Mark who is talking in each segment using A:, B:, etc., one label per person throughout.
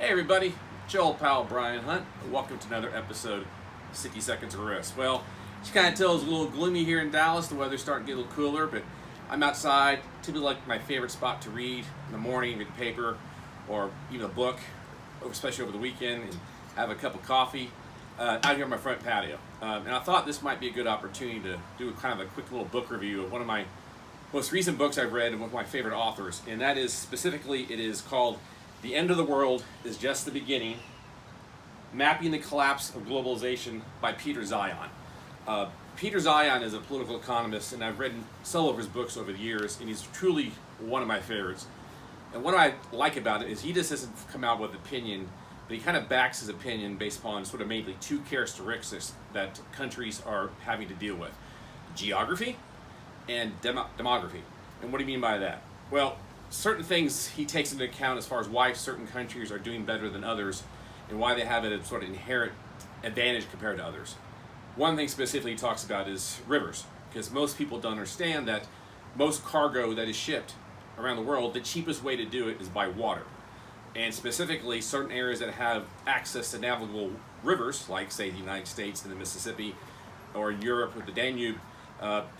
A: Hey everybody, Joel Powell, Brian Hunt. Welcome to another episode of 60 Seconds of Risk. Well, as you kind of tell, it's a little gloomy here in Dallas. The weather's starting to get a little cooler, but I'm outside. Typically like my favorite spot to read in the morning, read the paper, or even a book, especially over the weekend, and have a cup of coffee out here on my front patio. And I thought this might be a good opportunity to do kind of a quick little book review of one of my most recent books I've read and one of my favorite authors. And that is specifically, it is called The End of the World is Just the Beginning, Mapping the Collapse of Globalization by Peter Zeihan. Peter Zeihan is a political economist, and I've read several of his books over the years, and he's truly one of my favorites. And what I like about it is he just doesn't come out with opinion, but he kind of backs his opinion based upon sort of mainly two characteristics that countries are having to deal with: geography and demography. And what do you mean by that? Well, certain things he takes into account as far as why certain countries are doing better than others and why they have a sort of inherent advantage compared to others. One thing specifically he talks about is rivers, because most people don't understand that most cargo that is shipped around the world, the cheapest way to do it is by water. And specifically, certain areas that have access to navigable rivers, like say the United States and the Mississippi, or in Europe with the Danube,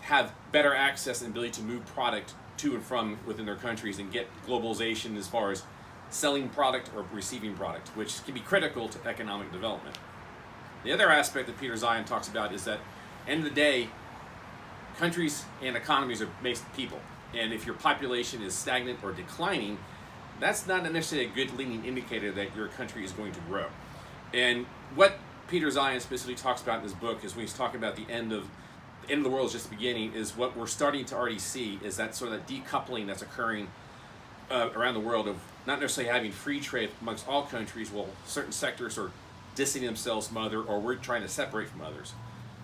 A: have better access and ability to move product to and from within their countries and get globalization as far as selling product or receiving product, which can be critical to economic development. The other aspect that Peter Zeihan talks about is that, end of the day, countries and economies are based on people. And if your population is stagnant or declining, that's not necessarily a good leading indicator that your country is going to grow. And what Peter Zeihan specifically talks about in his book is when he's talking about the end of the world is just the beginning, is what we're starting to already see is that sort of decoupling that's occurring around the world of not necessarily having free trade amongst all countries, while certain sectors are distancing themselves from others, or we're trying to separate from others.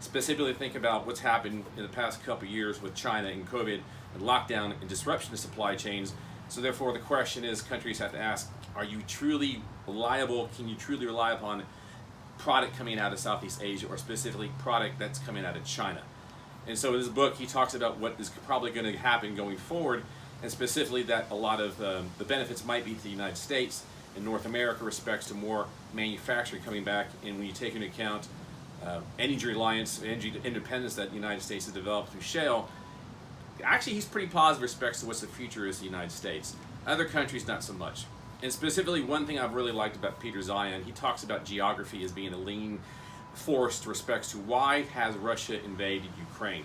A: Specifically, think about what's happened in the past couple of years with China and COVID and lockdown and disruption to supply chains. So therefore, the question is, countries have to ask, are you truly reliable? Can you truly rely upon product coming out of Southeast Asia, or specifically product that's coming out of China? And so in this book, he talks about what is probably going to happen going forward, and specifically that a lot of the benefits might be to the United States and North America respects to more manufacturing coming back. And when you take into account energy reliance, energy independence that the United States has developed through shale, actually he's pretty positive respects to what the future is in the United States. Other countries, not so much. And specifically, one thing I've really liked about Peter Zeihan, he talks about geography as being a lean force to respects to why has Russia invaded Ukraine.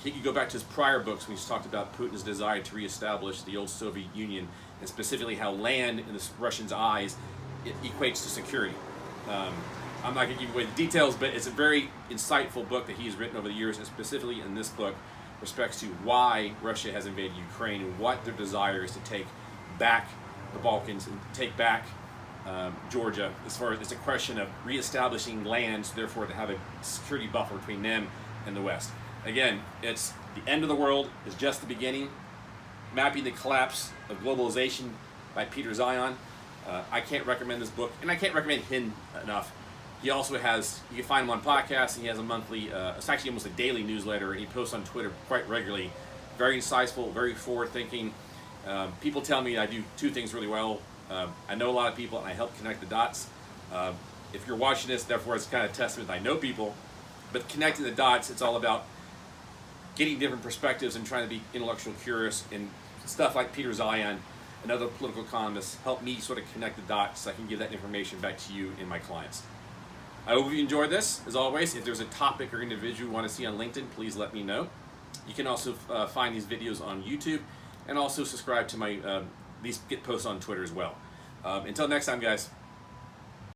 A: He could go back to his prior books when he's talked about Putin's desire to reestablish the old Soviet Union, and specifically how land in the Russians' eyes it equates to security. I'm not going to give away the details, but it's a very insightful book that he's written over the years, and specifically in this book respects to why Russia has invaded Ukraine and what their desire is to take back the Balkans and take back Georgia, as far as it's a question of reestablishing lands, therefore to have a security buffer between them and the West. Again, it's The End of the World is Just the Beginning, Mapping the Collapse of Globalization by Peter Zeihan. I can't recommend this book, and I can't recommend him enough. He also has, you can find him on podcasts, and he has a monthly, it's actually almost a daily newsletter, and he posts on Twitter quite regularly. Very insightful, very forward-thinking. People tell me I do two things really well. I know a lot of people, and I help connect the dots. If you're watching this, therefore it's kind of a testament that I know people, but connecting the dots, it's all about getting different perspectives and trying to be intellectually curious, and stuff like Peter Zeihan and other political economists help me sort of connect the dots so I can give that information back to you and my clients. I hope you enjoyed this. As always, if there's a topic or individual you want to see on LinkedIn, please let me know. You can also find these videos on YouTube, and also subscribe to my these get posts on Twitter as well. Until next time, guys.